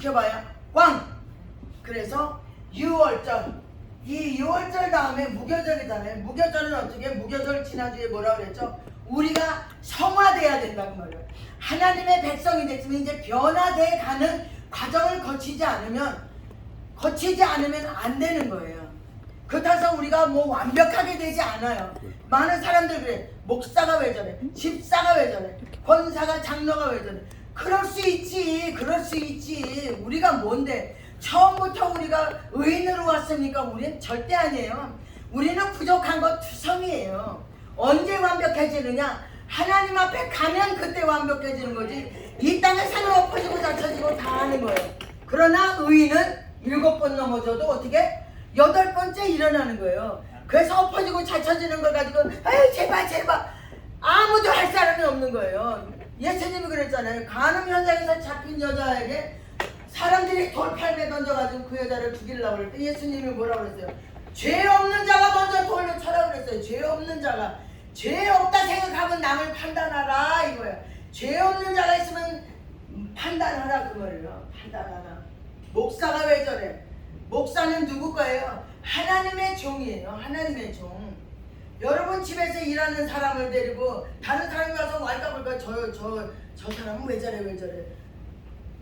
지켜봐야 꽝. 그래서 유월절, 이 유월절 다음에 무교절이잖아요. 무교절은 어떻게? 무교절 지난주에 뭐라고 그랬죠? 우리가 성화돼야 된다고 말이에요. 하나님의 백성이 됐으면 이제 변화돼 가는 과정을 거치지 않으면 안 되는 거예요. 그렇다고 우리가 뭐 완벽하게 되지 않아요. 많은 사람들 그래. 목사가 왜 저래? 집사가 왜 저래? 권사가 장로가 왜 저래? 그럴 수 있지. 그럴 수 있지. 우리가 뭔데? 처음부터 우리가 의인으로 왔습니까? 우리는 절대 아니에요. 우리는 부족한 거 투성이에요. 언제 완벽해지느냐? 하나님 앞에 가면 그때 완벽해지는 거지. 이 땅에 산을 엎어지고 닫혀지고 다 하는 거예요. 그러나 의인은 7번 넘어져도 어떻게? 8번째 일어나는 거예요. 그래서 엎어지고 닫혀지는 걸 가지고 아유 제발 아무도 할 사람이 없는 거예요. 예수님이 그랬잖아요. 간음 현장에서 잡힌 여자에게 사람들이 돌팔매 던져가지고 그 여자를 죽이려고 그럴 때 예수님이 뭐라고 그랬어요? 죄 없는 자가 먼저 돌로 쳐라고 그랬어요. 죄 없는 자가. 죄 없다 생각하면 남을 판단하라 이거야. 죄 없는 자가 있으면 판단하라 그 말이에요. 판단하라. 목사가 왜 저래? 목사는 누구 거예요? 하나님의 종이에요. 하나님의 종. 여러분 집에서 일하는 사람을 데리고 다른 사람이 와서 왈까불까 저 사람은 왜 저래?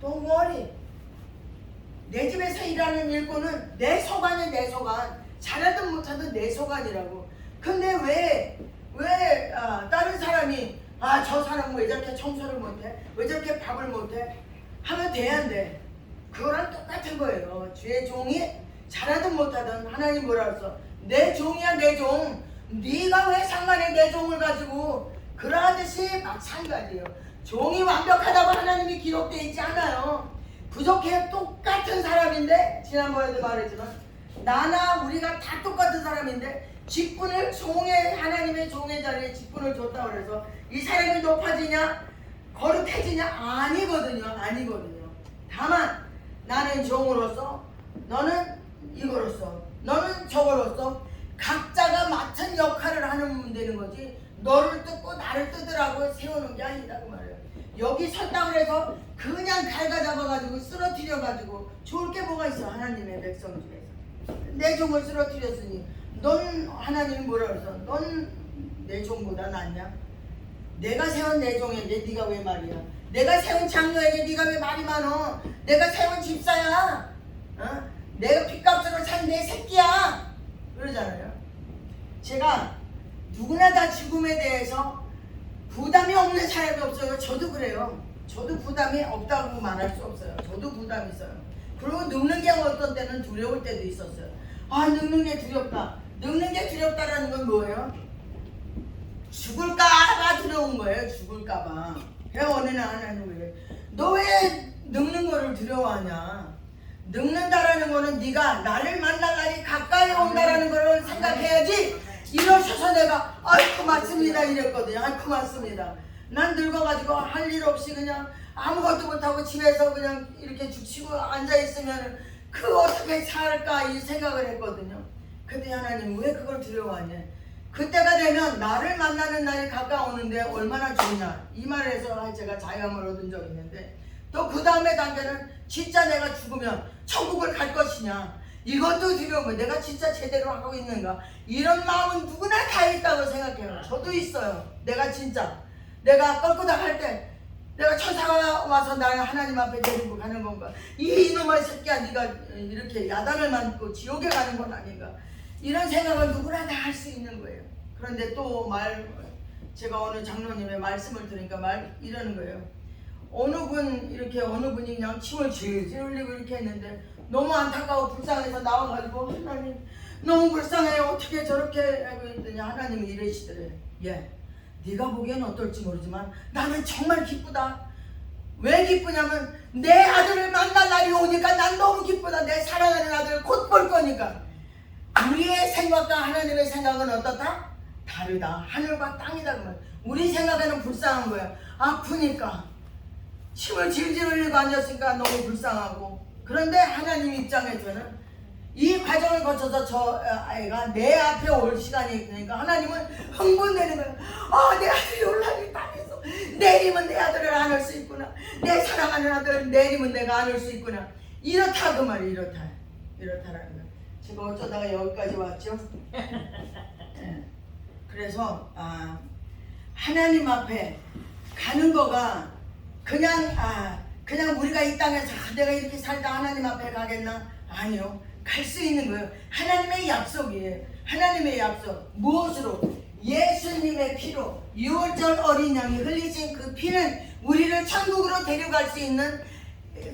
Don't worry. 내 집에서 일하는 일꾼은 내 소관이야. 내 소관. 잘하든 못하든 내 소관이라고. 근데 왜 다른 사람이 저 사람은 왜 저렇게 청소를 못해? 왜 저렇게 밥을 못해? 하면 돼 안 돼? 그거랑 똑같은 거예요. 주의 종이 잘하든 못하든 하나님 뭐라 그랬어? 내 종이야 내 종. 네가 왜 상관해 내 종을 가지고. 그러하듯이 마찬가지예요. 종이 완벽하다고 하나님이 기록되어 있지 않아요. 부족해. 똑같은 사람인데 지난번에도 말했지만 나나 우리가 다 똑같은 사람인데 직분을 하나님의 종의 자리에 직분을 줬다고 그래서 이 사람이 높아지냐 거룩해지냐? 아니거든요. 다만 나는 종으로서 너는 이거로서 너는 저거로서 각자가 맡은 역할을 하면 되는 거지 너를 뜯고 나를 뜯으라고 세우는 게 아니라고 말해요. 여기 섰다고 해서 그냥 갈가 잡아가지고 쓰러뜨려가지고 좋을 게 뭐가 있어. 하나님의 백성 중에서 내 종을 쓰러뜨렸으니 넌 하나님이 뭐라 그래서 넌 내 종보다 낫냐? 내가 세운 내 종에게 네가 왜 말이야? 내가 세운 장로에게 네가 왜 말이 많어? 내가 세운 집사야. 내가 핏값으로 산 내 새끼야. 그러잖아요. 제가 누구나 다 죽음에 대해서 부담이 없는 사람이 없어요. 저도 그래요. 저도 부담이 없다고 말할 수 없어요. 저도 부담이 있어요. 그리고 늙는 게 어떤 때는 두려울 때도 있었어요. 늙는 게 두렵다. 늙는 게 두렵다라는 건 뭐예요? 죽을까봐 두려운 거예요. 죽을까봐. 그래 어느 날 하나님 왜? 너 왜 늙는 거를 두려워하냐? 늙는다라는 거는 네가 나를 만날 날이 가까이 온다라는 걸 생각해야지. 이러셔서 내가 아이고 맞습니다 이랬거든요. 아이고 맞습니다. 난 늙어가지고 할 일 없이 그냥 아무것도 못하고 집에서 그냥 이렇게 죽치고 앉아있으면 그 어떻게 살까 이 생각을 했거든요. 근데 하나님 왜 그걸 두려워하냐? 그때가 되면 나를 만나는 날이 가까우는데 얼마나 좋냐 이 말에서 제가 자유함을 얻은 적이 있는데 또 그 다음에 단계는 진짜 내가 죽으면 천국을 갈 것이냐 이것도 두려운 거예요. 내가 진짜 제대로 하고 있는가 이런 마음은 누구나 다 있다고 생각해요. 저도 있어요. 내가 껐구닥 할 때 내가 천사가 와서 나를 하나님 앞에 데리고 가는 건가? 이놈의 새끼야 네가 이렇게 야단을 맞고 지옥에 가는 건 아닌가? 이런 생각을 누구나 다 할 수 있는 거예요. 그런데 또 제가 어느 장로님의 말씀을 들으니까 이러는 거예요. 어느 분이 그냥 침을 질질 흘리고 이렇게 했는데 너무 안타까워 불쌍해서 나와가지고 하나님 너무 불쌍해요. 어떻게 저렇게 하고 있더니 하나님이 이러시더래요. 네가 보기엔 어떨지 모르지만 나는 정말 기쁘다. 왜 기쁘냐면 내 아들을 만날 날이 오니까 난 너무 기쁘다. 내 사랑하는 아들을 곧 볼 거니까. 우리의 생각과 하나님의 생각은 어떻다? 다르다. 하늘과 땅이다. 그러면 우리 생각에는 불쌍한 거예요. 아프니까 침을 질질 흘리고 앉았으니까 너무 불쌍하고. 그런데 하나님 입장에서는 이 과정을 거쳐서 저 아이가 내 앞에 올 시간이 있으니까 하나님은 흥분되는 거예요. 내 아들이 올라니 땅에서 내일이면 내 아들을 안을 수 있구나. 내 사랑하는 아들을 내일이면 내가 안을 수 있구나. 이렇다 그 말이 이렇다라는 거. 제가 어쩌다가 여기까지 왔죠? 네. 그래서 하나님 앞에 가는 거가 그냥 우리가 이 땅에서 내가 이렇게 살다 하나님 앞에 가겠나? 아니요. 갈 수 있는 거예요. 하나님의 약속이에요. 하나님의 약속. 무엇으로? 예수님의 피로, 유월절 어린 양이 흘리신 그 피는 우리를 천국으로 데려갈 수 있는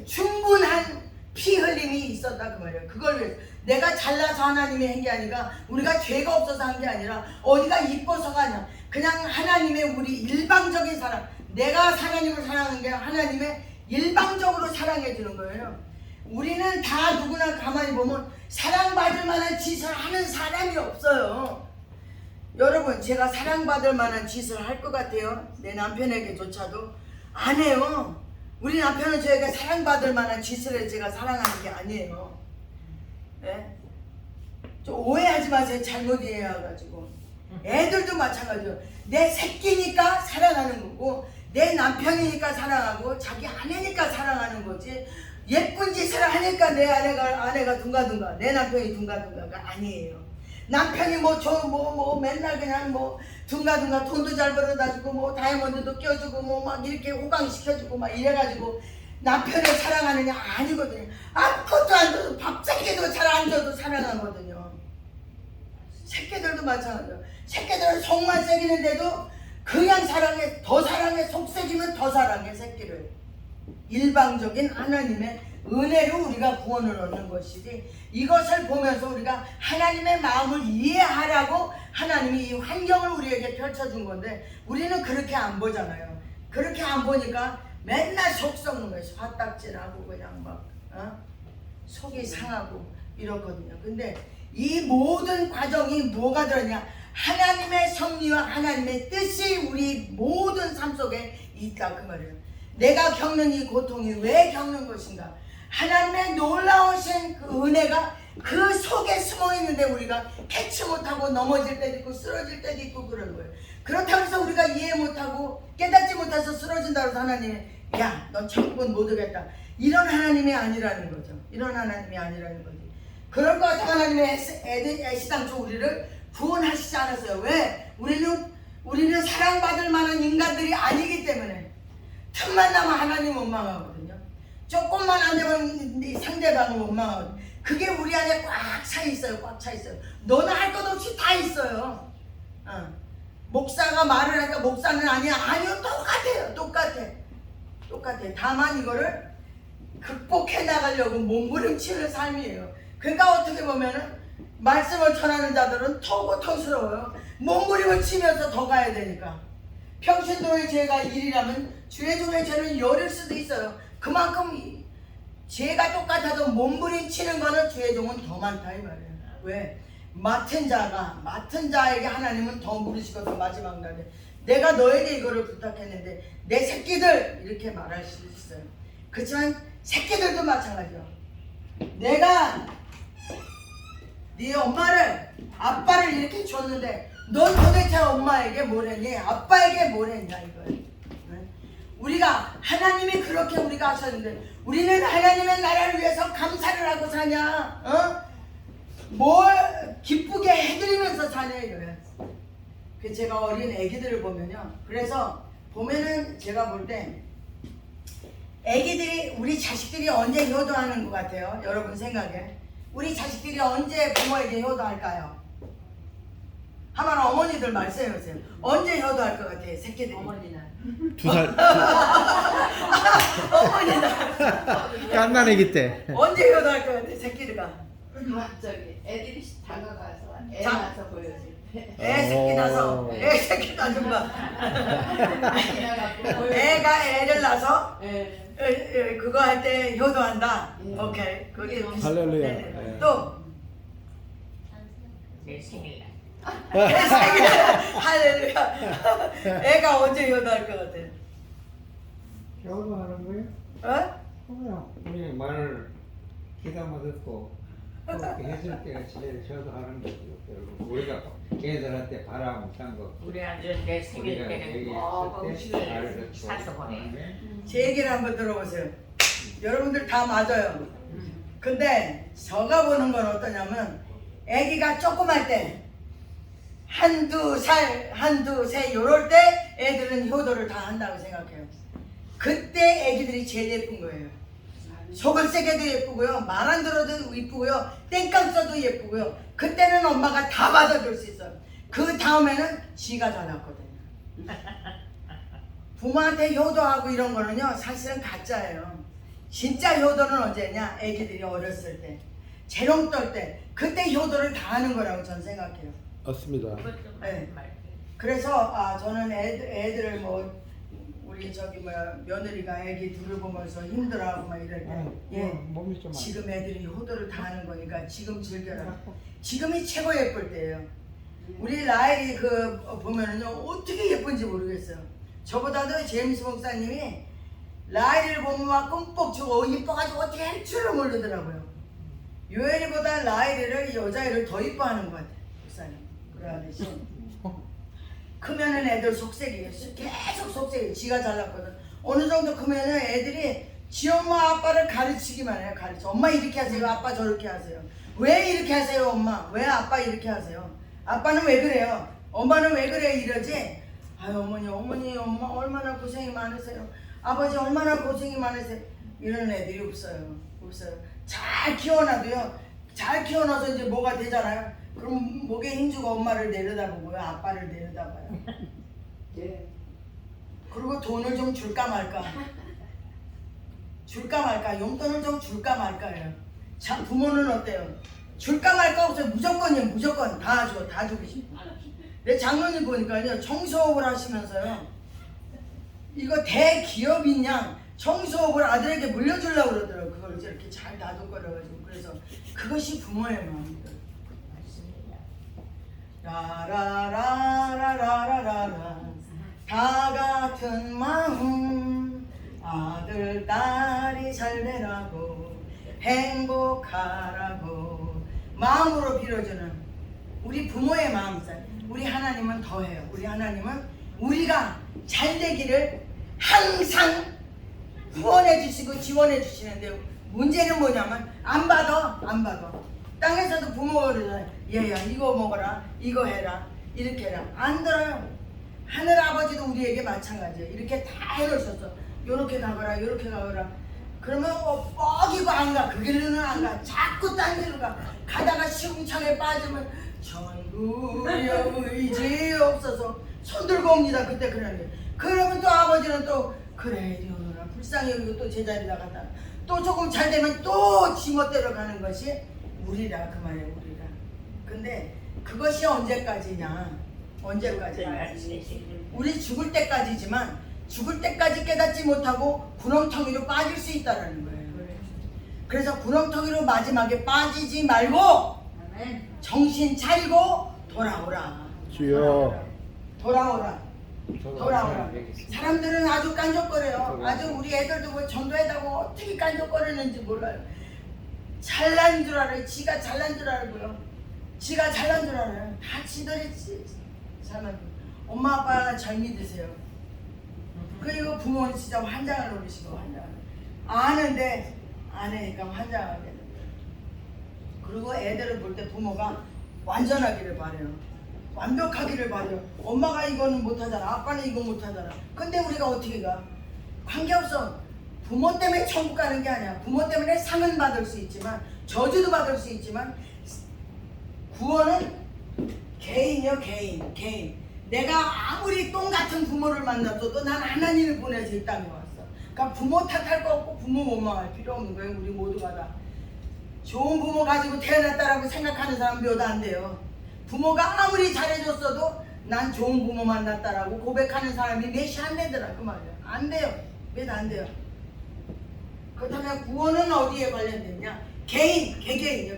충분한 피 흘림이 있었다 그 말이에요. 그걸 위해서 내가 잘나서 하나님이 한 게 아니라, 우리가 죄가 없어서 한 게 아니라, 어디가 이뻐서가 아니라 그냥 하나님의 우리 일방적인 사랑, 내가 하나님을 사랑하는 게 하나님의 일방적으로 사랑해 주는 거예요. 우리는 다 누구나 가만히 보면 사랑받을 만한 짓을 하는 사람이 없어요. 여러분, 제가 사랑받을 만한 짓을 할 것 같아요? 내 남편에게조차도 안 해요. 우리 남편은 저에게 사랑받을 만한 짓을 해서 제가 사랑하는 게 아니에요. 네? 좀 오해하지 마세요. 잘못 이해해가지고. 애들도 마찬가지예요. 내 새끼니까 사랑하는 거고, 내 남편이니까 사랑하고, 자기 아내니까 사랑하는 거지, 예쁜 짓을 하니까 내 아내가 둥가둥가, 내 남편이 둥가둥가가 아니에요. 남편이 맨날 그냥 둥가둥가 돈도 잘 벌어다 주고 다이아몬드도 껴주고 막 이렇게 호강시켜주고 막 이래가지고 남편을 사랑하느냐? 아니거든요. 아무것도 안 줘도, 밥 새끼도 잘 안 줘도 사랑하거든요. 새끼들도 마찬가지예요. 새끼들은 속만 새기는데도 그냥 사랑해, 더 사랑해, 속 새기면 더 사랑해, 새끼를. 일방적인 하나님의 은혜로 우리가 구원을 얻는 것이지, 이것을 보면서 우리가 하나님의 마음을 이해하라고 하나님이 이 환경을 우리에게 펼쳐준 건데, 우리는 그렇게 안 보잖아요. 그렇게 안 보니까 맨날 속 썩는 거예요. 화딱지나고 그냥 속이 상하고 이렇거든요. 근데 이 모든 과정이 뭐가 들었냐? 하나님의 섭리와 하나님의 뜻이 우리 모든 삶 속에 있다 그 말이에요. 내가 겪는 이 고통이 왜 겪는 것인가? 하나님의 놀라우신 그 은혜가 그 속에 숨어 있는데 우리가 캐치 못하고 넘어질 때도 있고 쓰러질 때도 있고 그런 거예요. 그렇다고 해서 우리가 이해 못하고 깨닫지 못해서 쓰러진다고 해서 하나님이 야, 너 천국은 못 오겠다, 이런 하나님이 아니라는 거죠. 이런 하나님이 아니라는 거지. 그럴 것 같아. 하나님의 애시당초 우리를 구원하시지 않았어요. 왜? 우리는 사랑받을 만한 인간들이 아니기 때문에. 틈만 나면 하나님 원망하거든요. 조금만 안 되면 상대방을 원망하거든요. 그게 우리 안에 꽉 차 있어요. 꽉 차 있어요. 너는 할 것 없이 다 있어요. 목사가 말을 하니까 목사는 아니야. 아니요, 똑같아. 다만 이거를 극복해 나가려고 몸부림치는 삶이에요. 그러니까 어떻게 보면은 말씀을 전하는 자들은 더 고통스러워요. 몸부림을 치면서 더 가야 되니까. 평신도의 죄가 1이라면 주의 종의 죄는 10일 수도 있어요. 그만큼 죄가 똑같아도 몸부림치는 거는 주의 종은 더 많다 이 말이에요. 왜? 맡은 자에게 하나님은 더 물으시거든. 마지막 날에 내가 너에게 이거를 부탁했는데 내 새끼들, 이렇게 말할 수 있어요. 그렇지만 새끼들도 마찬가지요. 내가 네 아빠를 이렇게 줬는데 넌 도대체 엄마에게 뭘 했니? 아빠에게 뭘 했냐 이거예요. 우리가 하나님이 그렇게 우리가 하셨는데 우리는 하나님의 나라를 위해서 감사를 하고 사냐? 뭘 기쁘게 해드리면서 사냐 이거예요. 그 제가 어린 애기들을 보면요. 그래서 보면은 제가 볼 때 애기들이, 우리 자식들이 언제 효도하는 것 같아요? 여러분 생각에 우리 자식들이 언제 부모에게 효도할까요? 한번 어머니들 말씀해보세요. 언제 효도할 것 같아요? 새끼들이. 어머니는 2살 어머니들 깐난 애기 때. 언제 효도할 것 같아요? 새끼들가. 저기 애들이 다가가서 애 자. 낳아서 보여줄 때 애 새끼 낳은 거. 애가 애를 낳아서 그거 할 때 효도한다. 오케이. 그게 할렐루야. 네. 또 내 생일날 애 생일. 할렐루야. 애가 언제 효도할 것 같아? 효도하는 거예요? 어? 그냥 우리 말을 귀담아 듣고 그렇게 해줄 때가 제일 효도하는 거죠. 여러분 우리가 애들한테 바라못한 거 우리 아들 내 생일 우리가 때는 얘기했을 뭐 때 음식을 잘해서 사서 보내. 제 얘기를 한번 들어보세요. 여러분들 다 맞아요. 근데 제가 보는 건 어떠냐면 아기가 조그만 때 한두 살, 한두 세 요럴 때 애들은 효도를 다 한다고 생각해요. 그때 애기들이 제일 예쁜 거예요. 속을 새겨도 예쁘고요. 말 안 들어도 예쁘고요. 땡깡 써도 예쁘고요. 그때는 엄마가 다 받아줄 수 있어요. 그 다음에는 지가 잘났거든요. 부모한테 효도하고 이런 거는요 사실은 가짜예요. 진짜 효도는 언제냐? 애기들이 어렸을 때 재롱 떨 때 그때 효도를 다 하는 거라고 저는 생각해요. 맞습니다. 네. 그래서 저는 애들을 뭐 우리 저기 뭐야 며느리가 애기 둘을 보면서 힘들어하고 막 이럴 때 몸이 좀 지금 애들이 효도를 다 하는 거니까 지금 즐겨라. 지금이 최고 예쁠 때예요. 우리 라엘이 보면은요 어떻게 예쁜지 모르겠어요. 저보다도 제임스 목사님이 라엘을 보면 막 끔뻑 주고 이뻐가지고 어떻게 할 줄을 모르더라고요. 요엘이보다 라엘이를 여자애를 더 이뻐하는 것 같아요. 목사님 그러듯이 크면은 애들 속색이에요. 계속 속색이에요. 지가 잘났거든. 어느 정도 크면은 애들이 지 엄마 아빠를 가르치기만 해요. 엄마 이렇게 하세요. 아빠 저렇게 하세요. 왜 이렇게 하세요 엄마? 왜 아빠 이렇게 하세요? 아빠는 왜 그래요? 엄마는 왜 그래? 이러지? 아유 어머니 엄마 얼마나 고생이 많으세요. 아버지 얼마나 고생이 많으세요. 이런 애들이 없어요. 잘 키워놔도요. 잘 키워놔서 이제 뭐가 되잖아요. 그럼 목에 힘주고 엄마를 내려다보고요. 아빠를 내려다봐요. 예. 그리고 돈을 좀 줄까 말까. 용돈을 좀 줄까 말까요. 자, 부모는 어때요? 줄까 말까 없어요. 무조건이에요. 무조건 다 줘. 다 주고 싶어. 내 장로님 보니까요. 청소업을 하시면서요. 이거 대기업인 양 청소업을 아들에게 물려주려고 그러더라고요. 그걸 이렇게 잘 놔둬버려가지고. 그래서 그것이 부모의 마음입니다. 라라라라라라라 다 같은 마음 아들 딸이 잘 되라고 행복하라고 마음으로 빌어주는 우리 부모의 마음이잖아요. 우리 하나님은 더해요. 우리 하나님은 우리가 잘 되기를 항상 후원해 주시고 지원해 주시는데 문제는 뭐냐면 안 받아. 땅에서도 부모가 그러잖아요. 얘야 이거 먹어라 이거 해라 이렇게 해라 안 들어요. 하늘 아버지도 우리에게 마찬가지예요. 이렇게 다 해놓으셨어. 요렇게 가거라 요렇게 가거라. 그러면 뻐기고 안 가. 그 길로는 안 가. 자꾸 딴 길로 가. 가다가 시궁창에 빠지면 전부여 의지 없어서 손 들고 옵니다. 그때 그런 게. 그러면 또 아버지는 또 그래 이리 오너라 불쌍히 여기고 또 제자리에 갔다 또 조금 잘 되면 또 지멋대로 가는 것이 우리라 그 말이에요. 우리라. 근데 그것이 언제까지냐? 우리 죽을 때까지지만 죽을 때까지 깨닫지 못하고 구렁텅이로 빠질 수 있다는 거예요. 그래서 구렁텅이로 마지막에 빠지지 말고 정신 차리고 돌아오라. 주여. 돌아오라. 사람들은 아주 깐족거려요. 아주 우리 애들도 뭐 전도해다고 어떻게 깐족거리는지 몰라요. 잘난 줄 알아요. 지가 잘난 줄 알고요. 지가 잘난 줄 알아요. 다 지들이 잘난. 엄마 아빠 잘 믿으세요. 그리고 부모는 진짜 환장을 노리시고 환장. 아는데 안 하니까 환장하게 돼요. 그리고 애들을 볼 때 부모가 완전하기를 바래요. 완벽하기를 바래요. 엄마가 이거는 못하잖아. 아빠는 이거 못하잖아. 근데 우리가 어떻게 가? 관계없어. 부모 때문에 천국 가는 게 아니야. 부모 때문에 상은 받을 수 있지만 저주도 받을 수 있지만 구원은 개인이요. 개인. 내가 아무리 똥 같은 부모를 만났어도 난 하나님을 보내서 이 땅에 왔어. 그러니까 부모 탓할 거 없고 부모 원망할 필요 없는 거예요. 우리 모두가 다. 좋은 부모 가지고 태어났다라고 생각하는 사람 몇 안 돼요. 부모가 아무리 잘해줬어도 난 좋은 부모 만났다라고 고백하는 사람이 몇이 안 되더라 그 말이야. 안 돼요. 몇 안 돼요. 그렇다면 구원은 어디에 관련됐냐? 개개인이요.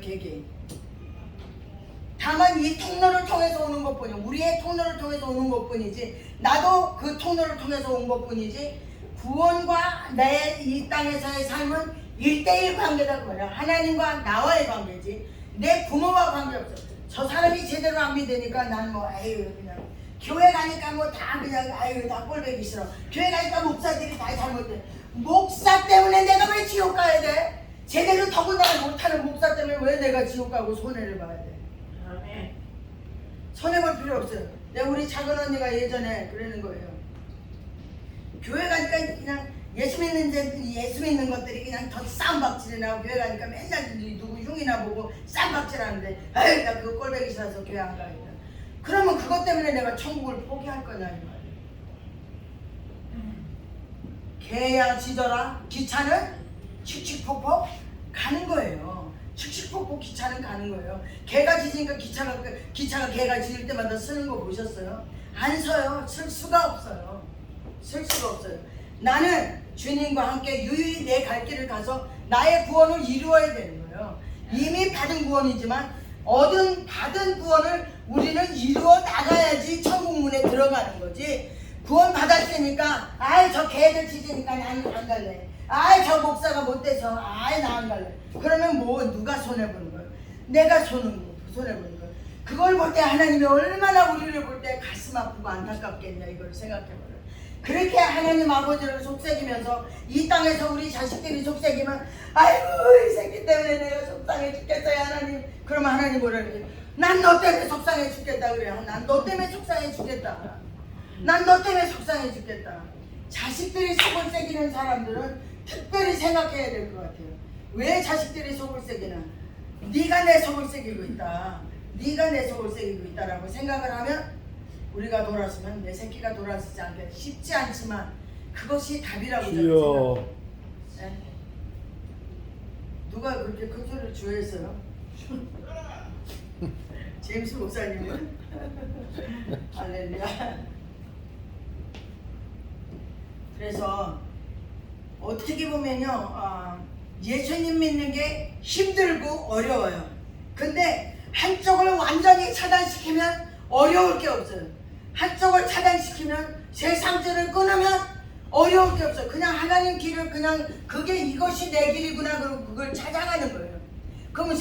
다만 이 통로를 통해서 오는 것뿐이요. 우리의 통로를 통해서 오는 것뿐이지 나도 그 통로를 통해서 온 것뿐이지 구원과 내 이 땅에서의 삶은 1대1 관계다 그 말이야. 하나님과 나와의 관계지 내 부모와 관계없어. 저 사람이 제대로 안 믿으니까 난 뭐 아유 그냥 교회 가니까 뭐 다 그냥 아유 다 꼴보기 싫어. 교회 가니까 목사들이 다 잘못돼. 목사 때문에 내가 왜 지옥 가야 돼? 제대로 더군다나 못하는 목사 때문에 왜 내가 지옥 가고 손해를 봐야 돼? 아멘. 손해볼 필요 없어요. 내가 우리 작은 언니가 예전에 그러는 거예요. 교회 가니까 그냥 예수 믿는 것들이 그냥 더 쌈박질이 나고 교회 가니까 맨날 누구 흉이나 보고 쌈박질하는데 에이 나 그거 꼴보기 싫어서 교회 안 가겠다. 그러면 그것 때문에 내가 천국을 포기할 거냐 이 말이에요. 개야 짖어라 기차는 칙칙폭폭 가는 거예요. 칙칙폭폭 기차는 가는 거예요. 개가 짖으니까 기차가 개가 짖을 때마다 쓰는 거 보셨어요? 안 서요. 쓸 수가 없어요. 쓸 수가 없어요. 나는 주님과 함께 유유히 내 갈 길을 가서 나의 구원을 이루어야 되는 거예요. 이미 받은 구원이지만 받은 구원을 우리는 이루어 나가야지 천국 문에 들어가는 거지. 구원 받았으니까 아이 저 개들 짖으니까 난 안 갈래. 아이 저 목사가 못돼서 아이 나 안 갈래. 그러면 뭐 누가 손해보는 거예요? 내가 손해보는 거예요. 그걸 볼 때 하나님이 얼마나 우리를 볼 때 가슴 아프고 안타깝겠냐 이걸 생각해봐요. 그렇게 하나님 아버지를 속삭이면서 이 땅에서 우리 자식들이 속삭이면 아이고 이 새끼 때문에 내가 속상해 죽겠어요 하나님. 그러면 하나님 뭐라 그래요? 난 너 때문에 속상해 죽겠다 그래요. 난 너 때문에 속상해 죽겠다. 난 너 때문에 속상해 죽겠다. 자식들이 속을 새기는 사람들은 특별히 생각해야 될 것 같아요. 왜 자식들이 속을 새기나? 네가 내 속을 새기고 있다. 네가 내 속을 새기고 있다라고 생각을 하면 우리가 돌아서면 내 새끼가 돌아서지 않게 쉽지 않지만 그것이 답이라고 저는 생각해요. 네? 누가 그렇게 큰 소리를 주했어요? 제임스 목사님은? 할렐루야. 그래서 어떻게 보면요 예수님 믿는 게 힘들고 어려워요. 근데 한쪽을 완전히 차단시키면 어려울 게 없어요. 한쪽을 차단시키면 세상죄를 끊으면 어려울 게 없어요. 그냥 하나님 길을 그냥 그게 이것이 내 길이구나 그러고 그걸 찾아가는 거예요. 그러면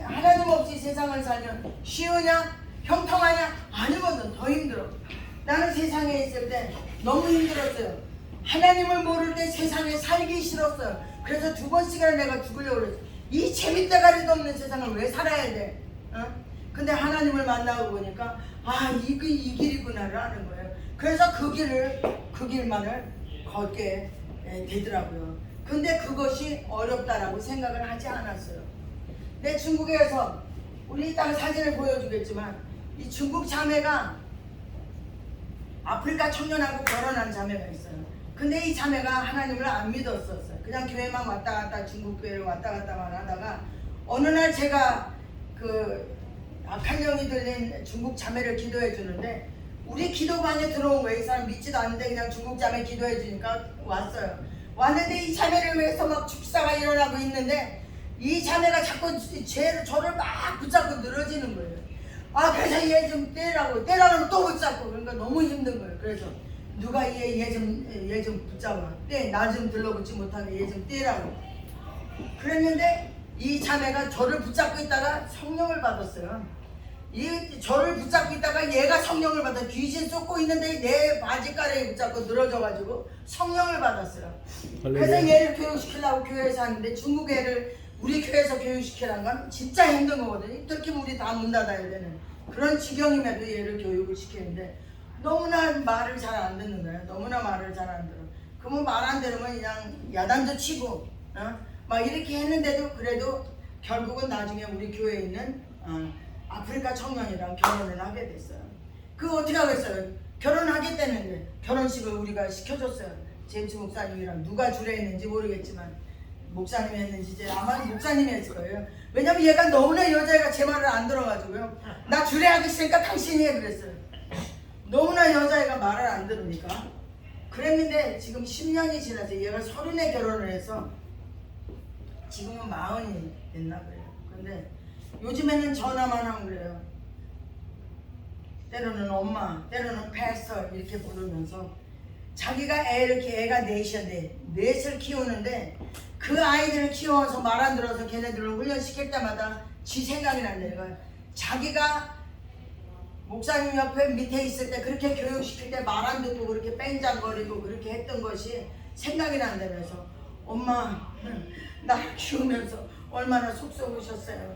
하나님 없이 세상을 살면 쉬우냐? 형통하냐? 아니거든. 더 힘들어. 나는 세상에 있을 때 너무 힘들었어요. 하나님을 모를 때 세상에 살기 싫었어요. 그래서 2번씩이나 내가 죽으려고 그랬어요. 이 재밌대가리도 없는 세상을 왜 살아야 돼? 근데 하나님을 만나고 보니까 이 길이구나를 아는 거예요. 그래서 그 길만을 걷게 되더라고요. 근데 그것이 어렵다라고 생각을 하지 않았어요. 내 중국에서 우리 이따가 사진을 보여주겠지만 이 중국 자매가 아프리카 청년하고 결혼한 자매가 있어요. 근데 이 자매가 하나님을 안 믿었었어요. 그냥 교회만 왔다 갔다 중국 교회를 왔다 갔다만 하다가 어느 날 제가 악한 영이 들린 중국 자매를 기도해 주는데 우리 기도방에 들어온 거예요. 이 사람 믿지도 않는데 그냥 중국 자매 기도해 주니까 왔어요. 왔는데 이 자매를 위해서 막 축사가 일어나고 있는데 이 자매가 자꾸 저를 막 붙잡고 늘어지는 거예요. 그래서 얘 좀 떼라고 또 붙잡고 그러니까 너무 힘든 거예요. 그래서 누가 얘 좀 붙잡아. 나 좀 들러붙지 못하게 얘 좀 떼라고. 그랬는데 이 자매가 저를 붙잡고 있다가 성령을 받았어요. 저를 붙잡고 있다가 얘가 성령을 받아 귀신 쫓고 있는데 내 바지가래에 붙잡고 늘어져가지고 성령을 받았어요. 그래서 얘를 교육시키려고 교회에서 하는데 중국 애를 우리 교회에서 교육시키라는 건 진짜 힘든 거거든요. 특히 우리 다 문 닫아야 되는 그런 지경임에도 얘를 교육을 시키는데 너무나 말을 잘 안 듣는 거예요. 너무나 말을 잘 안 들어. 그러면 말 안 들으면 그냥 야단도 치고 막 이렇게 했는데도 그래도 결국은 나중에 우리 교회에 있는 아프리카 청년이랑 결혼을 하게 됐어요. 그거 어떻게 하겠어요? 결혼하겠다는데 결혼식을 우리가 시켜줬어요. 제임스 목사님이랑 누가 주례했는지 모르겠지만 목사님이 했는지 아마 목사님이 했을 거예요. 왜냐면 얘가 너무나 여자애가 제 말을 안 들어가지고요. 나 주례하기 싫으니까 당신이 해 그랬어요. 너무나 여자애가 말을 안 들으니까. 그랬는데 지금 10년이 지나서 얘가 30에 결혼을 해서 지금은 40이 됐나 그래요. 근데 요즘에는 전화만 하면 그래요. 때로는 엄마, 때로는 패스터 이렇게 부르면서 자기가 애가 넷이야 넷을 키우는데 그 아이들을 키워서 말 안 들어서 걔네들을 훈련시킬 때마다 지 생각이 난다는 거야. 자기가 목사님 옆에 밑에 있을 때 그렇게 교육시킬 때 말 안 듣고 그렇게 뺑장거리고 그렇게 했던 것이 생각이 난다면서 엄마 나 키우면서 얼마나 속 썩으셨어요.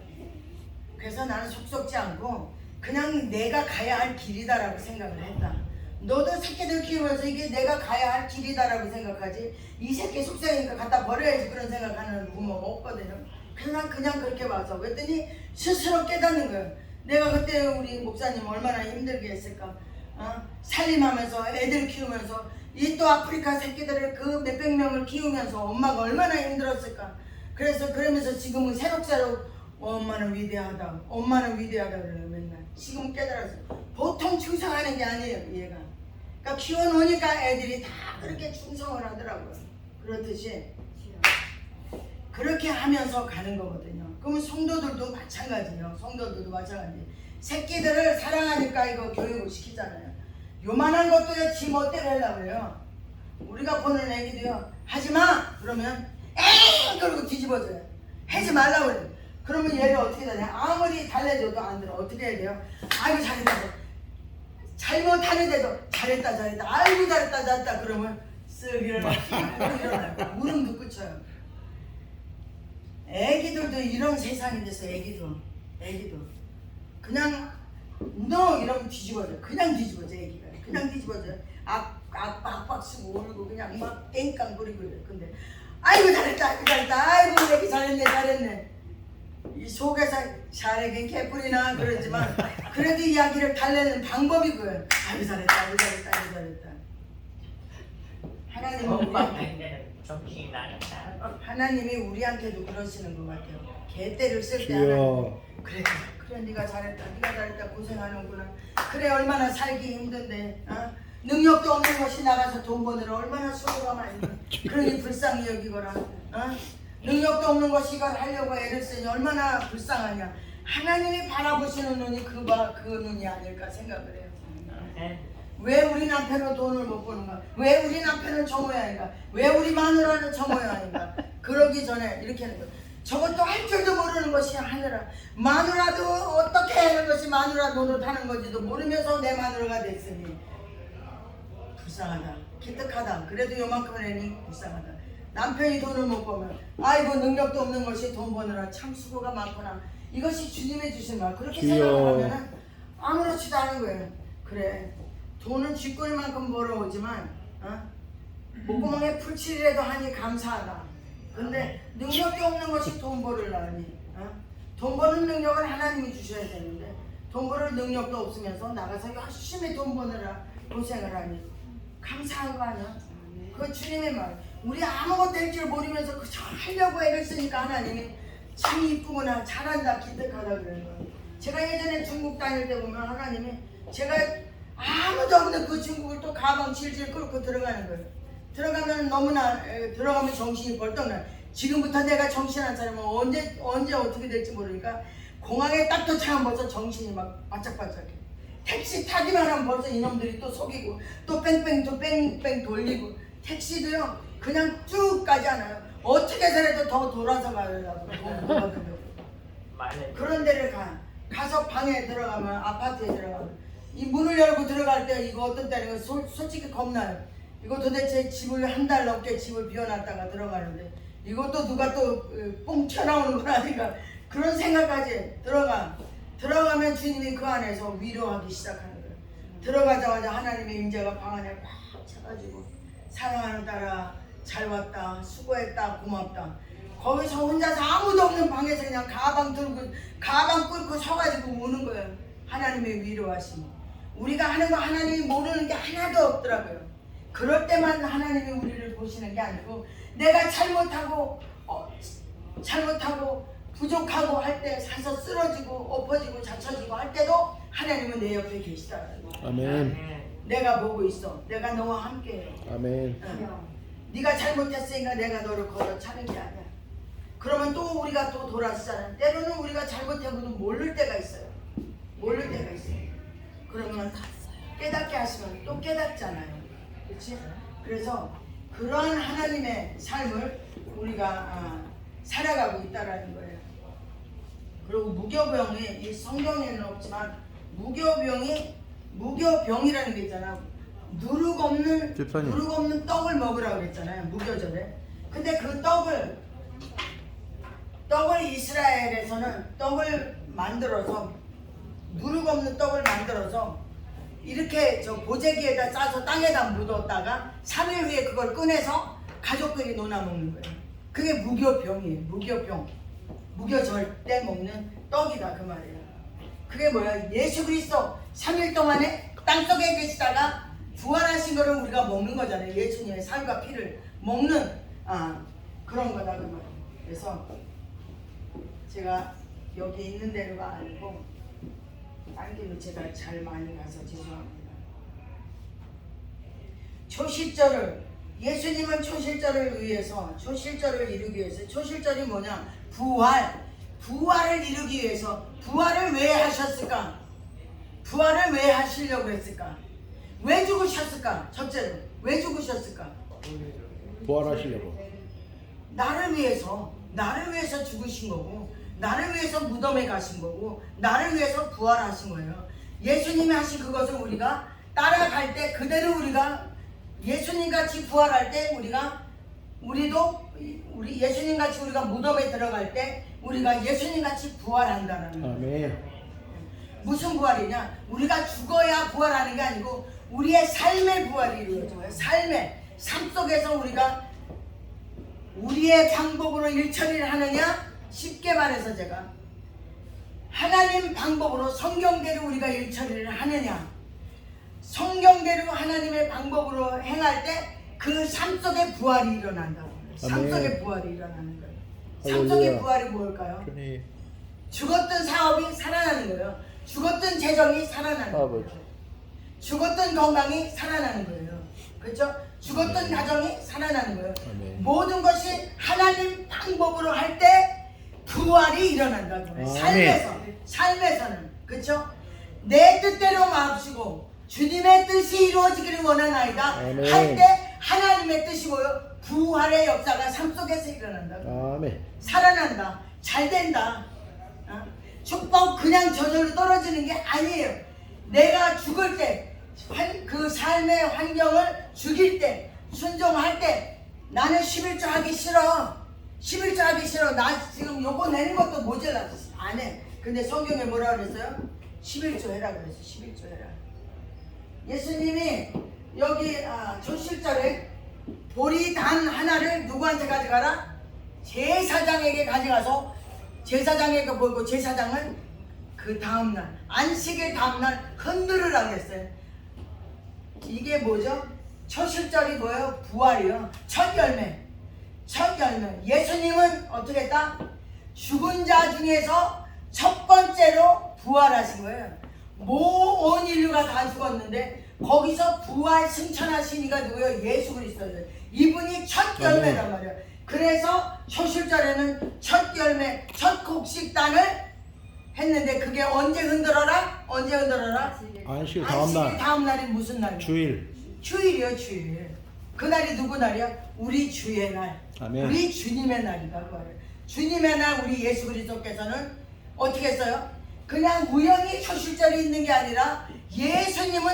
그래서 나는 속 썩지 않고 그냥 내가 가야 할 길이다라고 생각을 했다. 너도 새끼들 키우면서 이게 내가 가야 할 길이다라고 생각하지 이 새끼 속썩이니까 갖다 버려야지 그런 생각하는 부모가 없거든요. 그래서 난 그냥 그렇게 봐서 그랬더니 스스로 깨닫는 거예요. 내가 그때 우리 목사님 얼마나 힘들게 했을까. 살림하면서 애들 키우면서 이 또 아프리카 새끼들을 그 몇백 명을 키우면서 엄마가 얼마나 힘들었을까. 그래서 그러면서 지금은 새록새록 엄마는 위대하다 엄마는 위대하다 그래요. 맨날 지금 깨달았어. 보통 충성하는 게 아니에요 얘가. 그러니까 키워놓으니까 애들이 다 그렇게 충성을 하더라고요. 그렇듯이 그렇게 하면서 가는 거거든요. 그러면 성도들도 마찬가지예요. 성도들도 마찬가지. 새끼들을 사랑하니까 이거 교육을 시키잖아요. 요만한 것도요 지 멋대로 하려고 그래요. 우리가 보는 애기도요 하지마 그러면 에이 그러고 뒤집어져요. 하지 말라고 그래요. 그러면 얘를 어떻게 되냐. 아무리 달래줘도 안 들어. 어떻게 해야 돼요? 아이고 잘했다. 잘못하는데도 잘했다. 아이고 잘했다. 그러면 쓱 일어나요. 무릎도 꿇쳐요. 애기들도 이런 세상이 돼서 애기도 그냥 너 이러면 뒤집어져. 그냥 뒤집어져 애기가. 그냥 뒤집어져. 악박 쓰고 울고 그냥 막 깽깡거리고 이래. 근데 아이고 잘했다. 아이고 애기 잘했네. 이 속에서 잘하긴 개뿔이나 그러지만 그래도 이야기를 달래는 방법이 그거예요. 아이고 잘했다. 하나님은 엄마가 있는 정신이 나겠다. 하나님이 우리한테도 그러시는 것 같아요. 개떼를 쓸 때 주여. 하나님 그래 네가 잘했다 고생하는구나. 그래 얼마나 살기 힘든데 능력도 없는 것이 나가서 돈 버느라 얼마나 수고가 많이 그러니 불쌍히 여기거라. 능력도 없는 것이 이걸 하려고 애를 쓰니 얼마나 불쌍하냐. 하나님이 바라보시는 눈이 그 눈이 아닐까 생각을 해요. 왜 우리 남편은 돈을 못 버는가? 왜 우리 남편은 저 모양인가? 왜 우리 마누라는 저 모양인가? 그러기 전에 이렇게 하는 거예요. 저것도 할 줄도 모르는 것이 하느라 마누라도 어떻게 하는 것이 마누라 노릇하는 건지도 모르면서 내 마누라가 됐으니 불쌍하다. 기특하다. 그래도 요만큼은 애니 불쌍하다. 남편이 돈을 못 벌면 아이고 능력도 없는 것이 돈 버느라 참 수고가 많구나. 이것이 주님의 주신 말. 그렇게 생각을 하면 아무렇지도 않은 거예요. 그래 돈은 쥐꼬리만큼 벌어오지만 목구멍에 풀칠이라도 하니 감사하다. 근데 능력이 없는 것이 돈 벌으려니 돈 버는 능력을 하나님이 주셔야 되는데 돈 벌을 능력도 없으면서 나가서 열심히 돈 버느라 고생을 하니 감사한 거 아니야? 그 주님의 말. 우리 아무것도 할 줄 모르면서 그저 하려고 애를 쓰니까 하나님이 참 이쁘구나 잘한다 기특하다 그러는 거예요. 제가 예전에 중국 다닐 때 보면 하나님이 제가 아무도 없는 그 중국을 또 가방 질질 끌고 들어가는 거예요. 들어가면 너무나 들어가면 정신이 벌떡 나요. 지금부터 내가 정신 안 차리면 언제 어떻게 될지 모르니까 공항에 딱 도착하면 벌써 정신이 막 바짝바짝해. 택시 타기만 하면 벌써 이놈들이 또 속이고 또 뺑뺑 돌리고 택시도요 그냥 쭉 가지 않아요. 어떻게 해서라도 더 돌아서 가려고 그런 데를 가서 방에 들어가면 아파트에 들어가면 이 문을 열고 들어갈 때 이거 어떤 때는 솔직히 겁나요. 이거 도대체 집을 한 달 넘게 집을 비워놨다가 들어가는데 이것도 누가 또 뽕 튀어나오는 건 아닌가 그런 생각까지 들어가면 주님이 그 안에서 위로하기 시작하는 거예요. 들어가자마자 하나님의 임재가 방 안에 꽉 차가지고 사랑하는 딸아 잘 왔다 수고했다 고맙다. 거기서 혼자서 아무도 없는 방에서 그냥 가방 끌고 서가지고 우는 거예요. 하나님의 위로하심이. 우리가 하는 거 하나님이 모르는 게 하나도 없더라고요. 그럴 때만 하나님이 우리를 보시는 게 아니고 내가 잘못하고 부족하고 할 때 사서 쓰러지고 엎어지고 자처지고 할 때도 하나님은 내 옆에 계시다는 거예요. 아멘. 내가 보고 있어. 내가 너와 함께해요. 아멘. 네가 잘못했으니까 내가 너를 걷어차는 게 아니야. 그러면 또 우리가 또 돌아서잖아요. 때로는 우리가 잘못하고도 모를 때가 있어요. 그러면 깨닫게 하시면 또 깨닫잖아요. 그렇지? 그래서 그러한 하나님의 삶을 우리가 살아가고 있다라는 거예요. 그리고 무교병이 이 성경에는 없지만 무교병이라는 게 있잖아. 누룩 없는 떡을 먹으라고 그랬잖아요. 무교절에. 근데 그 떡을 이스라엘에서는 떡을 만들어서 누룩 없는 떡을 만들어서 이렇게 저 보재기에다 싸서 땅에다 묻었다가 3일 후에 그걸 꺼내서 가족들이 논아 먹는 거예요. 그게 무교병이에요. 무교병. 무교절 때 먹는 떡이다 그 말이에요. 그게 뭐야? 예수 그리스도 3일 동안에 땅속에 계시다가 부활하신 거를 우리가 먹는 거잖아요. 예수님의 살과 피를 먹는 그런 거다 그 말이에요. 그래서 제가 여기 있는 데가 아니고 딴 길로 제가 잘 많이 가서 죄송합니다. 초실절을 예수님은 초실절을 이루기 위해서 초실절이 뭐냐? 부활을 이루기 위해서 부활을 왜 하셨을까? 부활을 왜 하시려고 했을까? 왜 죽으셨을까? 첫째로 왜 죽으셨을까? 부활하시려고. 나를 위해서 죽으신 거고 나를 위해서 무덤에 가신 거고 나를 위해서 부활하신 거예요. 예수님이 하신 그것을 우리가 따라갈 때 그대로 우리가 예수님 같이 부활할 때 우리 예수님 같이 우리가 무덤에 들어갈 때 우리가 예수님 같이 부활한다라는 거예요. 아멘. 무슨 부활이냐? 우리가 죽어야 부활하는 게 아니고 우리의 삶의 부활이 이루어져요. 삶 속에서 우리가 우리의 방법으로 일처리를 하느냐? 쉽게 말해서 제가 하나님 방법으로 성경대로 우리가 일처리를 하느냐? 성경대로 하나님의 방법으로 행할 때 그 삶 속에 부활이 일어난다고. 삶 속에 부활이 일어나는 거예요. 삶 속의 부활이 뭘까요? 주님. 죽었던 사업이 살아나는 거예요. 죽었던 재정이 살아나는 거예요. 죽었던 건강이 살아나는 거예요. 그렇죠? 죽었던 가정이 살아나는 거예요. 아멘. 모든 것이 하나님 방법으로 할 때 부활이 일어난다는 거예요. 삶에서는 그렇죠? 내 뜻대로 마옵시고 주님의 뜻이 이루어지기를 원하나이다. 아멘. 할 때 하나님의 뜻이 뭐요? 부활의 역사가 삶 속에서 일어난다고. 아멘. 살아난다. 잘 된다. 축복 그냥 저절로 떨어지는 게 아니에요. 내가 죽을 때 그 삶의 환경을 죽일 때 순종할 때 나는 11조 하기 싫어. 11조 하기 싫어. 나 지금 요거 내는 것도 모자라. 안 해. 근데 성경에 뭐라 그랬어요? 11조 해라 그랬어. 11조 해라. 예수님이 여기 조실절에 보리단 하나를 누구한테 가져가라? 제사장에게 가져가서 제사장에게 보고 제사장은 그 다음날 안식일 다음날 흔들으라고 했어요. 이게 뭐죠? 초실절이 뭐예요? 부활이요. 첫 열매. 예수님은 어떻게 했다? 죽은 자 중에서 첫 번째로 부활하신 거예요. 온 인류가 다 죽었는데 거기서 부활 승천하신 이가 누구예요? 예수 그리스도예요. 이분이 첫 열매란 말이에요. 그래서 초실절에는 첫 열매, 첫 곡식단을 했는데 그게 언제 흔들어라? 안식 안식일 다음 날이 무슨 날이에요? 주일이요, 주일. 그날이 누구 날이야? 우리 주의 날. 아멘. 우리 주님의 날이다. 그 말이에요. 주님의 날 우리 예수 그리스도께서는 어떻게 했어요? 그냥 우연히 초실절이 있는 게 아니라 예수님은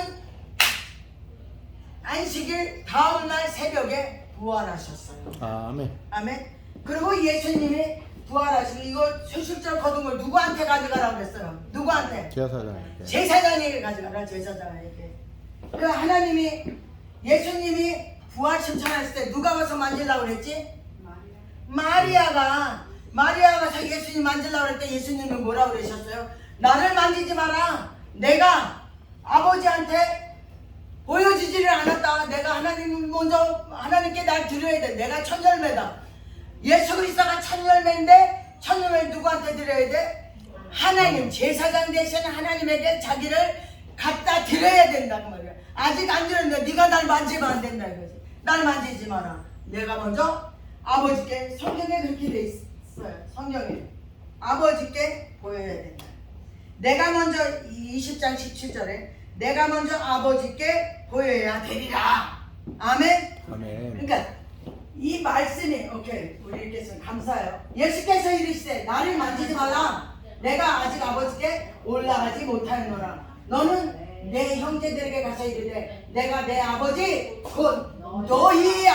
안식일 다음 날 새벽에 부활하셨어요. 아멘. 아멘. 그리고 예수님이 부활하시고 이거 초실절 거둔 걸 누구한테 가져가라고 그랬어요? 누구한테? 제사장에게. 제사장에게 가져가라. 제사장에게. 그 하나님이 예수님이 부활 신청했을 때 누가 와서 만지려고 그랬지? 마리아가 가서 예수님 만지려고 그럴 때 예수님이 뭐라고 그러셨어요? 나를 만지지 마라. 내가 아버지한테 보여주지를 않았다. 내가 하나님께 날 드려야 돼. 내가 첫 열매다. 예수 그리스도가 첫 열매인데 첫 열매 누구한테 드려야 돼? 하나님, 제사장 대신 하나님에게 자기를 갖다 드려야 된다고 말이야. 아직 안 드렸는데 네가 날 만지면 안 된다 이거지. 날 만지지 마라. 내가 먼저 아버지께, 성경에 그렇게 돼 있어요. 성경에 아버지께 보여야 된다. 내가 먼저 20장 17절에 내가 먼저 아버지께 보여야 되리라. 아멘. 아멘. 그러니까 이 말씀이 오케이 우리 읽겠습니다. 감사해요. 예수께서 이르시되 나를 만지지 말라. 내가 아직 아버지께 올라가지 못하였노라. 너는 내 형제들에게 가서 이르되 내가 내 아버지 곧 너희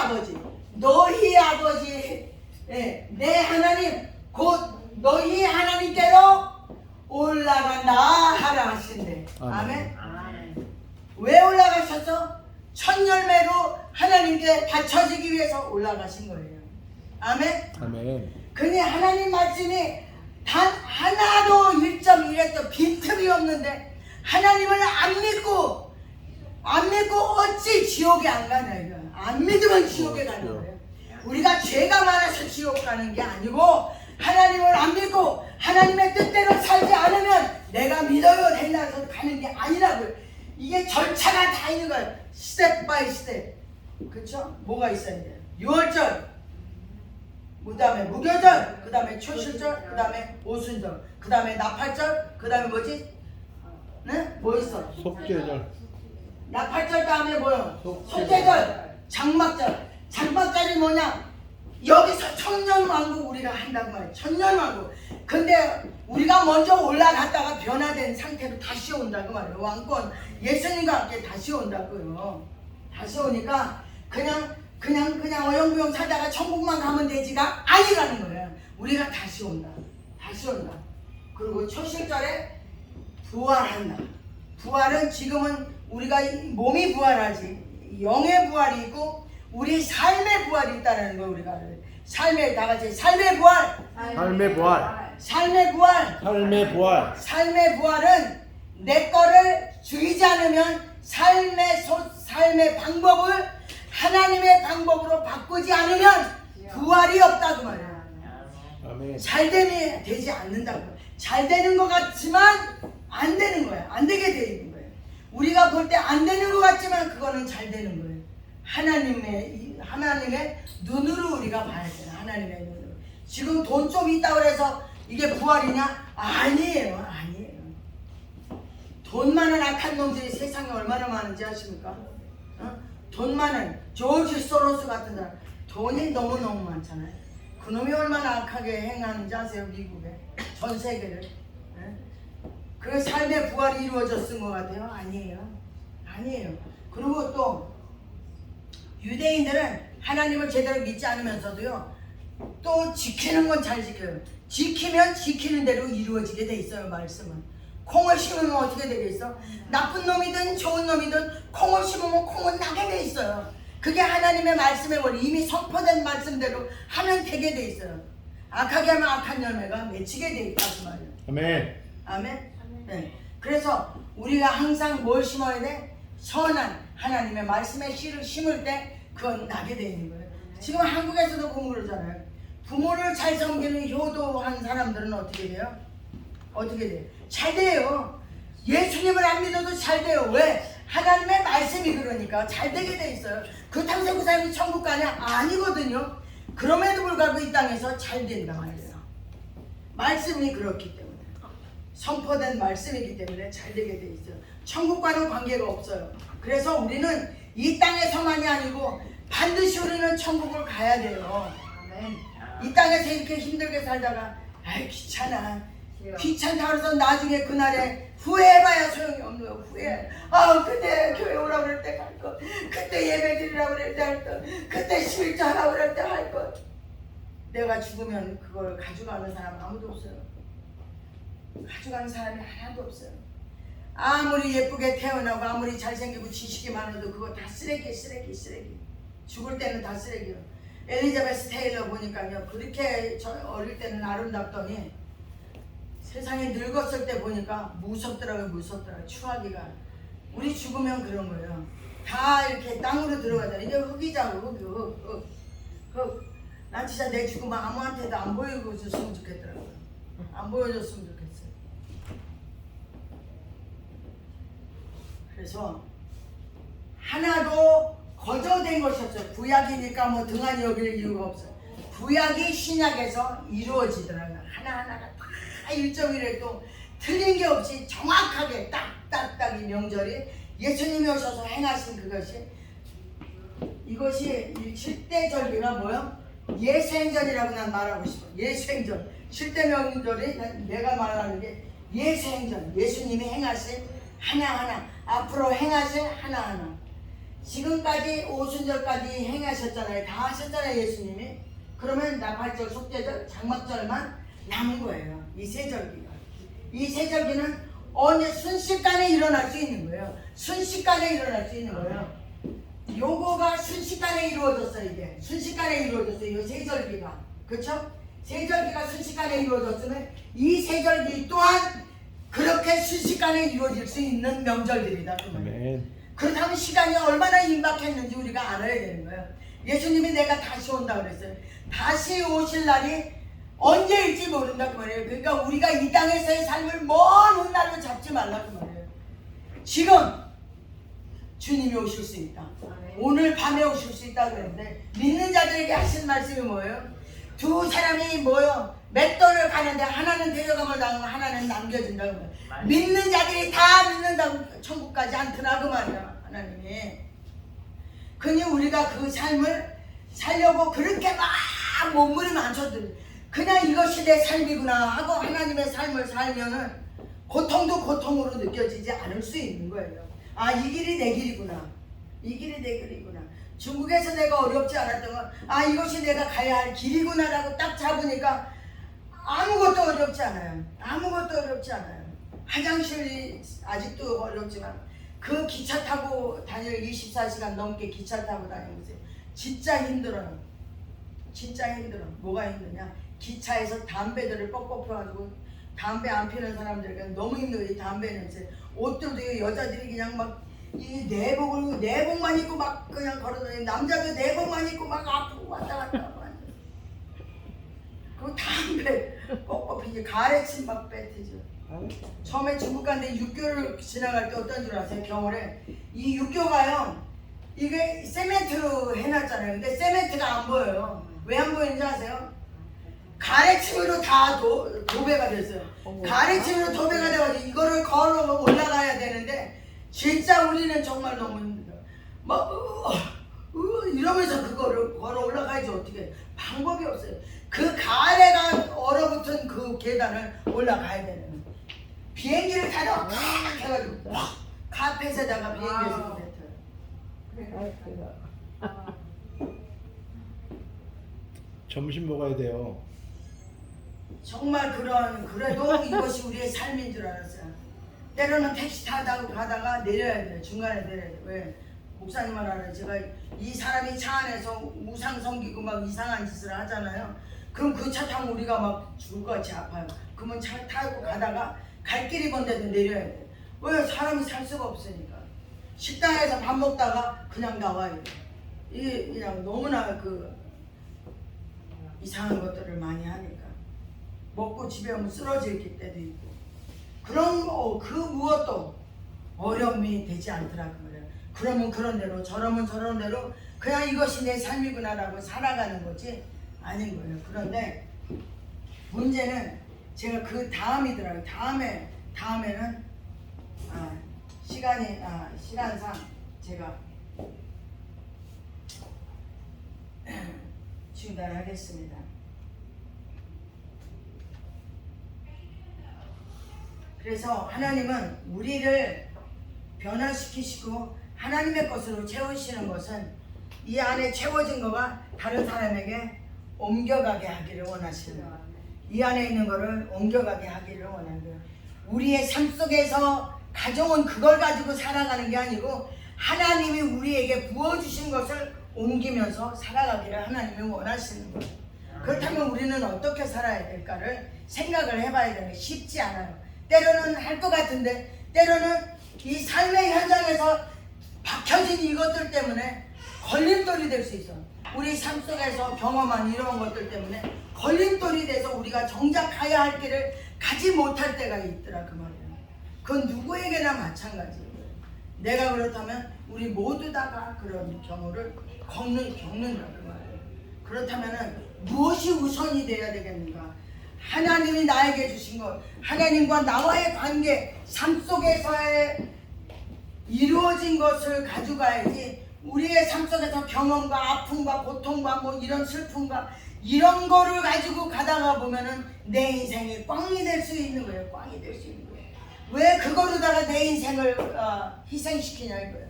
아버지 예, 내 하나님 곧 너희 하나님께로 올라간다 하라 하신대. 아멘. 왜 올라가셔서? 첫 열매로 하나님께 바쳐지기 위해서 올라가신 거예요. 아멘. 아멘. 그니 하나님 말씀이 단 하나도 1.1에도 빈틈이 없는데 하나님을 안 믿고 어찌 지옥에 안 가냐 이거. 안 믿으면 지옥에 가는 거예요. 우리가 죄가 많아서 지옥 가는 게 아니고 하나님을 안 믿고 하나님의 뜻대로 살지 않으면 내가 믿어요 된다고 가는 게 아니라고요. 이게 절차가 다 있는 거예요. 스텝 바이 스텝. 그렇죠? 뭐가 있어야 돼요? 6월절, 그 다음에 무교절, 그 다음에 초실절, 그 다음에 오순절, 그 다음에 나팔절, 그 다음에 뭐지? 네? 뭐 있어? 속죄절. 나팔절 다음에 뭐요? 속죄절. 속죄절, 장막절. 장막절이 뭐냐? 여기서 천년왕국 우리가 한다고 말이에요. 천년왕국. 근데 우리가 먼저 올라갔다가 변화된 상태로 다시 온다고 말이에요. 왕권 예수님과 함께 다시 온다고요. 다시 오니까 그냥 어영부영 살다가 천국만 가면 되지가 아니라는 거예요. 우리가 다시 온다. 다시 온다. 그리고 초실절에 부활한다. 부활은 지금은 우리가 몸이 부활하지 영의 부활이 있고 우리 삶의 부활이 있다는 걸 우리가 알아요. 삶의 다 같이 삶의 부활. 삶의 부활. 삶의 부활. 삶의 부활. 삶의 부활은 내 거를 죽이지 않으면 삶의 방법을 하나님의 방법으로 바꾸지 않으면 부활이 없다고 말이에요. 아멘. 잘됨이 되지 않는다고. 잘 되는 것 같지만 안 되는 거야. 안 되게 돼 있는 거예요. 우리가 볼 때 안 되는 것 같지만 그거는 잘 되는 거예요. 하나님의 눈으로 우리가 봐야 돼요. 하나님의 눈으로. 지금 돈 좀 있다고 해서 이게 부활이냐? 아니에요. 돈 많은 악한 놈들이 세상에 얼마나 많은지 아십니까? 돈 많은 조지 소로스 같은 사람 돈이 너무너무 많잖아요. 그놈이 얼마나 악하게 행하는지 아세요? 미국에 전 세계를. 그 삶의 부활이 이루어졌은 것 같아요? 아니에요. 그리고 또 유대인들은 하나님을 제대로 믿지 않으면서도요 또 지키는 건 잘 지켜요. 지키면 지키는 대로 이루어지게 돼 있어요. 말씀은 콩을 심으면 어떻게 되겠어? 나쁜 놈이든 좋은 놈이든 콩을 심으면 콩은 나게 돼 있어요. 그게 하나님의 말씀의 원리. 이미 선포된 말씀대로 하면 되게 돼 있어요. 악하게 하면 악한 열매가 맺히게 돼 있다고 말이에요. 아멘. 아멘. 네. 그래서 우리가 항상 뭘 심어야 돼? 선한 하나님의 말씀의 씨를 심을 때 그건 나게 돼 있는 거예요. 지금 한국에서도 보면 그러잖아요. 부모를 잘 섬기는 효도한 사람들은 어떻게 돼요? 잘 돼요. 예수님을 안 믿어도 잘 돼요. 왜? 하나님의 말씀이 그러니까 잘 되게 돼 있어요. 그렇다고 해서 그 사람이 천국 가냐? 아니거든요. 그럼에도 불구하고 이 땅에서 잘 된다 말이에요. 말씀이 그렇기 때문에. 선포된 말씀이기 때문에 잘 되게 돼 있어요. 천국과는 관계가 없어요. 그래서 우리는 이 땅에서만이 아니고 반드시 우리는 천국을 가야 돼요. 이 땅에서 이렇게 힘들게 살다가 아이 귀찮다 그래서 나중에 그날에 후회해봐야 소용이 없는 거예요. 후회. 그때 교회 오라고 그럴 때 갈 것, 그때 예배 드리라고 그럴 때 할 것, 그때 11조 하라고 그럴 때 할 것. 내가 죽으면 그걸 가져가는 사람 아무도 없어요. 가져가는 사람이 하나도 없어요. 아무리 예쁘게 태어나고 아무리 잘생기고 지식이 많아도 그거 다 쓰레기. 죽을 때는 다 쓰레기요. 엘리자베스 테일러 보니까요 그렇게 어릴 때는 아름답더니 세상에 늙었을 때 보니까 무섭더라고요. 추하기가. 우리 죽으면 그런 거예요. 다 이렇게 땅으로 들어가잖아요. 이제 흙이자고 흙. 난 진짜 내 죽으면 아무한테도 안 보여줬으면 좋겠더라고요. 안 보여줬으면 좋겠어요. 그래서 하나도 거저된 것이 없어요. 구약이니까 뭐 등한히 여길 이유가 없어요. 구약이 신약에서 이루어지더라고요. 하나하나가 다 일정일에 또 틀린 게 없이 정확하게 딱딱딱 이 명절이 예수님이 오셔서 행하신 그것이 이것이 이 7대 절기가 뭐요? 예수행전이라고 난 말하고 싶어. 예수행전. 7대 명절이 내가 말하는 게 예수행전. 예수님이 행하신 하나하나, 앞으로 행하실 하나하나. 지금까지 오순절까지 행하셨잖아요. 다 하셨잖아요, 예수님이. 그러면 나팔절, 속죄절, 장막절만 남은 거예요. 이 세 절기가. 이 세 절기는 순식간에 일어날 수 있는 거예요. 순식간에 일어날 수 있는 거예요. 요거가 순식간에 이루어졌어요. 이게 순식간에 이루어졌어요. 이 세 절기가. 그렇죠? 세 절기가 순식간에 이루어졌으면 이 세 절기 또한 그렇게 순식간에 이루어질 수 있는 명절들이다. 그 말이에요. 아멘. 그렇다면 시간이 얼마나 임박했는지 우리가 알아야 되는 거예요. 예수님이 내가 다시 온다 그랬어요. 다시 오실 날이 언제일지 모른다 그 말이에요. 그러니까 우리가 이 땅에서의 삶을 먼 훗날로 잡지 말라 그 말이에요. 지금 주님이 오실 수 있다. 오늘 밤에 오실 수 있다 그랬는데 믿는 자들에게 하신 말씀이 뭐예요? 두 사람이 뭐요? 맷돌을 가는데 하나는 데려가면 나오고 하나는 남겨진다고 말이에요. 믿는 자들이 다 믿는다고 천국까지 않더라 그 말이야 하나님이. 그니 우리가 그 삶을 살려고 그렇게 막 몸부림을 안 쳐들 그냥 이것이 내 삶이구나 하고 하나님의 삶을 살면은 고통도 고통으로 느껴지지 않을 수 있는 거예요. 아, 이 길이 내 길이구나. 이 길이 내 길이구나. 중국에서 내가 어렵지 않았던 건 아, 이것이 내가 가야 할 길이구나 라고 딱 잡으니까 아무것도 어렵지 않아요. 아무것도 어렵지 않아요. 화장실이 아직도 어렵지만 그 기차 타고 다닐 24시간 넘게 기차 타고 다니면서 진짜 힘들어요. 진짜 힘들어. 뭐가 힘드냐? 기차에서 담배들을 뻑뻑 펴가지고 담배 안 피는 사람들에게 너무 힘들어. 이 담배 냄새. 옷들도 여자들이 그냥 막 이 내복만 입고 막 그냥 걸어다니고 남자도 내복만 입고 막 앞으로 왔다 갔다 하고 그 담배 뻑뻑 피지 가래침 막 뱉이죠. 처음에 중국 갔는데 육교를 지나갈 때 어떤 줄 아세요? 겨울에 이 육교가요 이게 세멘트로 해놨잖아요. 근데 세멘트가 안 보여요. 왜 안 보이는지 아세요? 가래침으로 다 도배가 됐어요. 가래침으로 도배가 돼가지고 이거를 걸어 올라가야 되는데 진짜 우리는 정말 너무 힘들어. 막 이러면서 그거를 걸어 올라가야지 어떻게 방법이 없어요. 그 가래가 얼어붙은 그 계단을 올라가야 되는 비행기를 타다가 팍 해가지고 카펫에다가 비행기에서 뱉어요. 점심 먹어야 돼요. 정말 그래도 이것이 우리의 삶인 줄 알았어요. 때로는 택시 타다가 가다가 내려야 돼요. 중간에 내려야 돼요. 왜? 목사님 말하는 제가 이 사람이 차 안에서 우상 섬기고 막 이상한 짓을 하잖아요. 그럼 그 차 타면 우리가 막 죽을 것 같이 아파요. 그러면 차 타고 가다가 갈 길이 먼데도 내려야 돼요. 왜? 사람이 살 수가 없으니까. 식당에서 밥 먹다가 그냥 나와야 돼요. 이게 그냥 너무나 이상한 것들을 많이 하니까. 먹고 집에 오면 쓰러질 때도 있고. 그런 그 무엇도 어려움이 되지 않더라 그 말이에요. 그러면 그런 대로 저러면 저런 대로 그냥 이것이 내 삶이구나라고 살아가는 거지 아닌 거예요. 그런데 문제는 제가 그 다음이더라고요. 다음에는 시간상 제가 중단하겠습니다. 그래서 하나님은 우리를 변화시키시고 하나님의 것으로 채우시는 것은 이 안에 채워진 거가 다른 사람에게 옮겨가게 하기를 원하시는 거예요. 이 안에 있는 거를 옮겨가게 하기를 원하는 거예요. 우리의 삶 속에서 가져온 그걸 가지고 살아가는 게 아니고 하나님이 우리에게 부어주신 것을 옮기면서 살아가기를 하나님이 원하시는 거예요. 그렇다면 우리는 어떻게 살아야 될까를 생각을 해봐야 되는 게 쉽지 않아요. 때로는 할 것 같은데 때로는 이 삶의 현장에서 박혀진 이것들 때문에 걸림돌이 될 수 있어. 우리 삶 속에서 경험한 이런 것들 때문에 걸림돌이 돼서 우리가 정작 가야 할 길을 가지 못할 때가 있더라 그 말이에요. 그건 누구에게나 마찬가지예요. 내가 그렇다면 우리 모두 다가 그런 경우를 겪는다 그 말이에요. 그렇다면 무엇이 우선이 돼야 되겠는가? 하나님이 나에게 주신 것, 하나님과 나와의 관계, 삶 속에서의 이루어진 것을 가져가야지 우리의 삶 속에서 경험과 아픔과 고통과 뭐 이런 슬픔과 이런 거를 가지고 가다가 보면은 내 인생이 꽝이 될 수 있는 거예요. 꽝이 될 수 있는 거예요. 왜 그거로다가 내 인생을 희생시키냐 이거예요.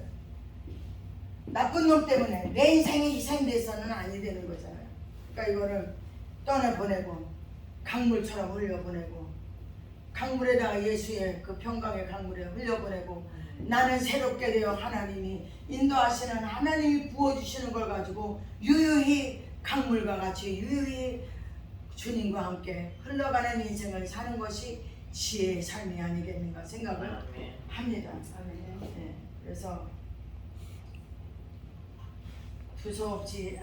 나쁜 놈 때문에 내 인생이 희생돼서는 아니 되는 거잖아요. 그러니까 이거를 떠내보내고 강물처럼 흘려보내고 강물에다가 예수의 그 평강의 강물에 흘려보내고 나는 새롭게 되어 하나님이 인도하시는 하나님이 부어주시는 걸 가지고 유유히 강물과 같이 유유히 주님과 함께 흘러가는 인생을 사는 것이 지혜의 삶이 아니겠는가 생각을 아멘. 합니다. 네, 그래서 두서없이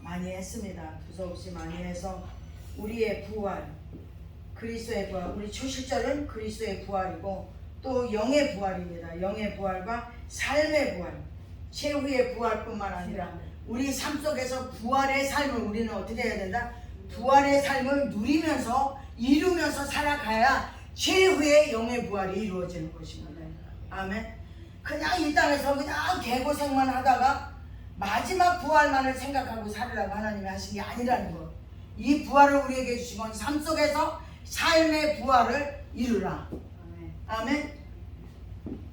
많이 했습니다. 두서없이 많이 해서 우리의 부활, 그리스도의 부활, 우리 초실절은 그리스도의 부활이고 또 영의 부활입니다. 영의 부활과 삶의 부활, 최후의 부활뿐만 아니라 우리 삶 속에서 부활의 삶을 우리는 어떻게 해야 된다? 부활의 삶을 누리면서 이루면서 살아가야 최후의 영의 부활이 이루어지는 것입니다. 아멘. 그냥 이 땅에서 그냥 개고생만 하다가 마지막 부활만을 생각하고 살으라고 하나님이 하신 게 아니라는 것. 이 부활을 우리에게 주신 건 삶 속에서 삶의 부활을 이루라. 아멘.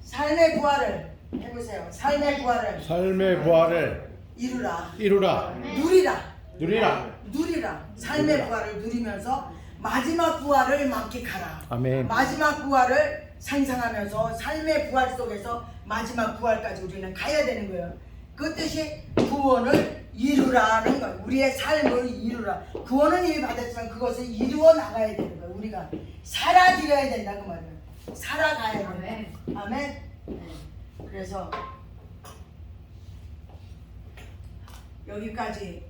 삶의 부활을 해보세요. 삶의 부활을 삶의 부활을 이루라. 이루라. 누리라. 누리라. 누리라. 삶의 부활을 누리면서 마지막 부활을 만끽하라. 아멘. 마지막 부활을 상상하면서 삶의 부활 속에서 마지막 부활까지 우리는 가야 되는 거예요. 그 뜻이 구원을 이루라는 거예요. 우리의 삶을 이루라. 구원은 이미 받았지만 그것을 이루어 나가야 되는 거예요. 우리가 살아드려야 된다 그 말이에요. 살아가야 된다. 아멘. 네. 그래서 여기까지